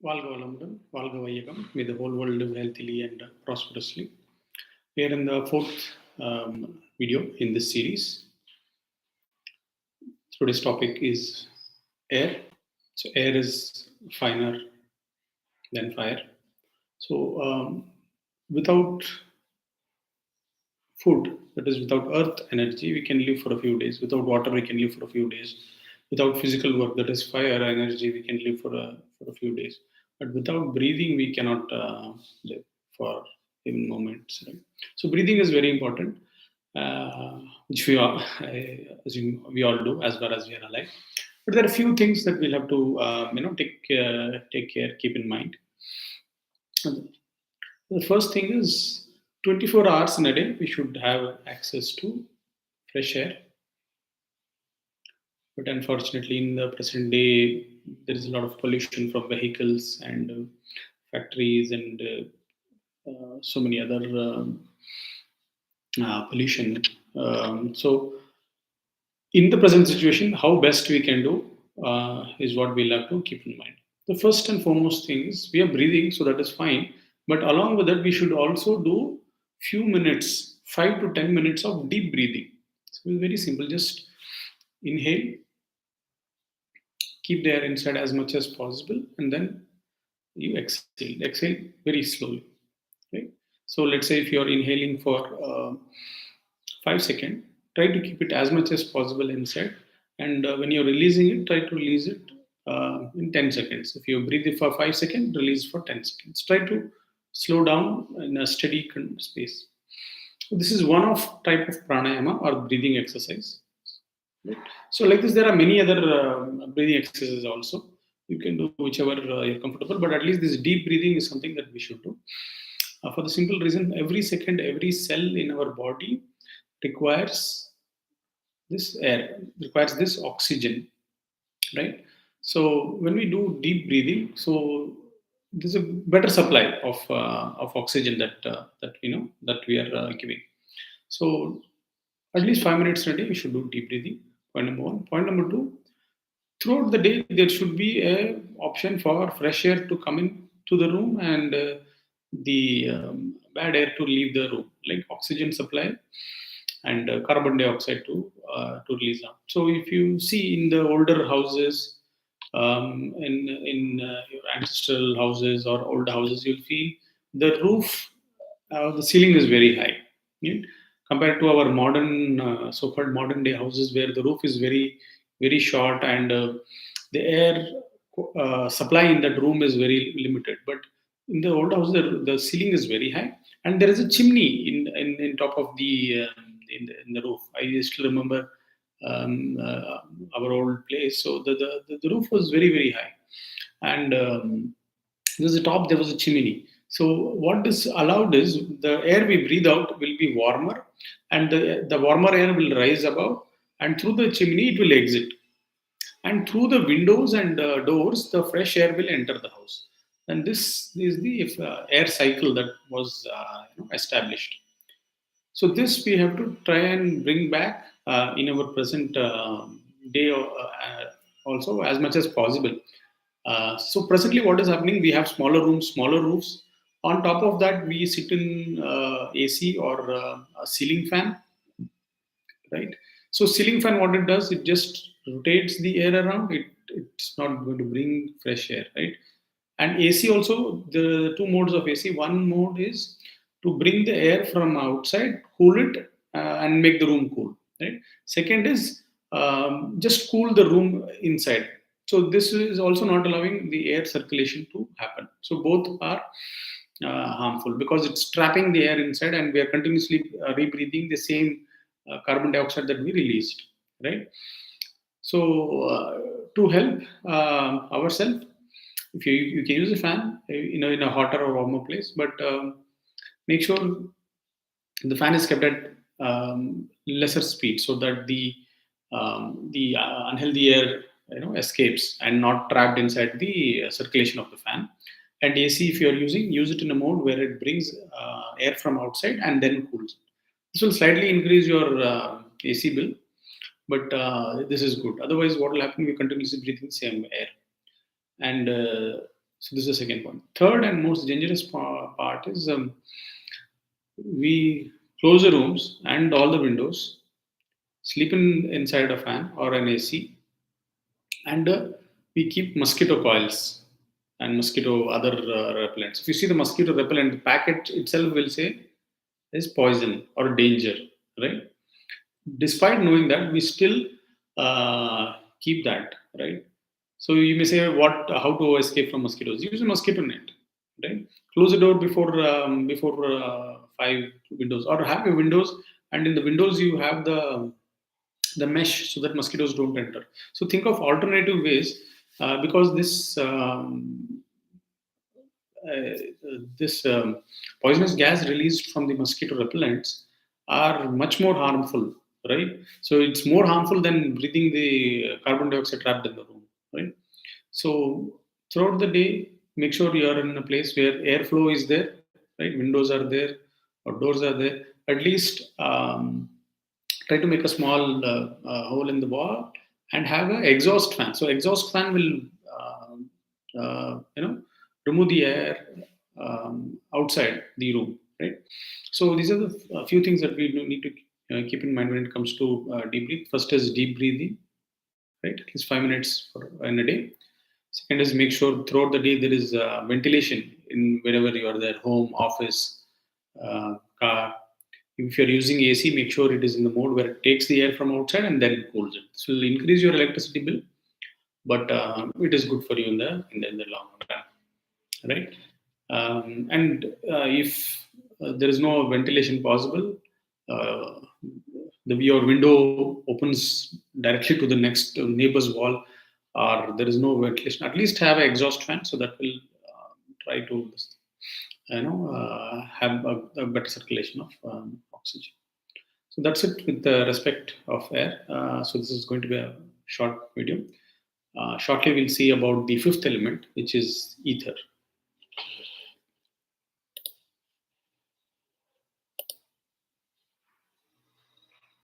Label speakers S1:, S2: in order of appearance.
S1: Valga Valamudan, Valga Vayagam, may the whole world live healthily and prosperously. We are in the fourth video in this series. Today's topic is air. So, air is finer than fire. So, without food, that is, without earth energy, we can live for a few days. Without water, we can live for a few days. Without physical work, that is, fire energy, we can live for a few days. But without breathing, we cannot live for even moments. Right? So, breathing is very important, which we all, I assume we all do as far as we are alive. But there are a few things that we'll have to, take care, keep in mind. The first thing is 24 hours in a day, we should have access to fresh air. But unfortunately, in the present day, there is a lot of pollution from vehicles and factories and so many other pollution. So, in the present situation, how best we can do is what we'll have to keep in mind. The first and foremost thing is we are breathing, so that is fine. But along with that, we should also do few minutes, 5 to 10 minutes of deep breathing. So it's very simple. Just inhale, keep the air inside as much as possible, and then you exhale. Exhale very slowly. Right? So let's say if you're inhaling for 5 seconds, try to keep it as much as possible inside. And when you're releasing it, try to release it in 10 seconds. If you breathe it for 5 seconds, release for 10 seconds. Try to slow down in a steady space. So this is one of type of pranayama or breathing exercise. Right? So like this, there are many other breathing exercises also. You can do whichever you're comfortable, but at least this deep breathing is something that we should do. For the simple reason, every second, every cell in our body requires this air, requires this oxygen, right? So when we do deep breathing, so there's a better supply of oxygen that we are giving. So at least 5 minutes a day, we should do deep breathing. Point number one. Point number two, throughout the day, there should be a option for fresh air to come in to the room and the bad air to leave the room, like oxygen supply and carbon dioxide to release out. So if you see in the older houses, in your ancestral houses or old houses, you'll feel the roof, the ceiling is very high, yeah, compared to our modern, so-called modern day houses where the roof is very short and the air supply in that room is very limited. But in the old house, the ceiling is very high, and there is a chimney in top of the roof. I still remember our old place. So the roof was very high, and there's a top. There was a chimney. So what this allowed is the air we breathe out will be warmer, and the warmer air will rise above, and through the chimney it will exit, and through the windows and doors the fresh air will enter the house. And this is the air cycle that was established. So this we have to try and bring back in our present day also as much as possible. So presently, what is happening? We have smaller rooms, smaller roofs. On top of that, we sit in AC or a ceiling fan, right? So ceiling fan, what it does, it just rotates the air around. It's not going to bring fresh air, right? And AC also, the two modes of AC. One mode is to bring the air from outside, cool it, and make the room cool, right? Second is just cool the room inside. So this is also not allowing the air circulation to happen. So both are harmful because it's trapping the air inside, and we are continuously rebreathing the same carbon dioxide that we released, right? So to help ourselves, if you can use a fan, in a hotter or warmer place, but make sure the fan is kept at lesser speed so that the unhealthy air escapes and not trapped inside the circulation of the fan. And AC, if you are using, use it in a mode where it brings air from outside and then cools. This will slightly increase your AC bill, but this is good. Otherwise, what will happen? We continuously breathing the same air, and So this is the second point. Third and most dangerous part is we close the rooms and all the windows, sleep inside a fan or an AC, and we keep mosquito coils and mosquito other repellents. If you see the mosquito repellent, the packet itself will say is poison or danger, right? Despite knowing that, we still keep that, right? So you may say, what? How to escape from mosquitoes? Use a mosquito net, right? Close the door before 5 windows, or have your windows, and in the windows you have the mesh so that mosquitoes don't enter. So think of alternative ways, because this poisonous gas released from the mosquito repellents are much more harmful, right? So it's more harmful than breathing the carbon dioxide trapped in the room, right? So throughout the day, make sure you are in a place where airflow is there, right? Windows are there or doors are there. At least try to make a small hole in the wall and have an exhaust fan. So exhaust fan will remove the air outside the room, right? So these are the few things that we need to keep in mind when it comes to deep breathe. First is deep breathing, right? At least 5 minutes in a day. Second is make sure throughout the day there is ventilation in wherever you are there, home, office, car. If you're using AC, make sure it is in the mode where it takes the air from outside and then cools it. This will increase your electricity bill, but it is good for you in the long run, right? And if there is no ventilation possible, uh, your window opens directly to the next neighbor's wall, or there is no ventilation, at least have an exhaust fan, so that will try to have a better circulation of oxygen. So that's it with the respect of air. So this is going to be a short video. Shortly, we'll see about the fifth element, which is ether.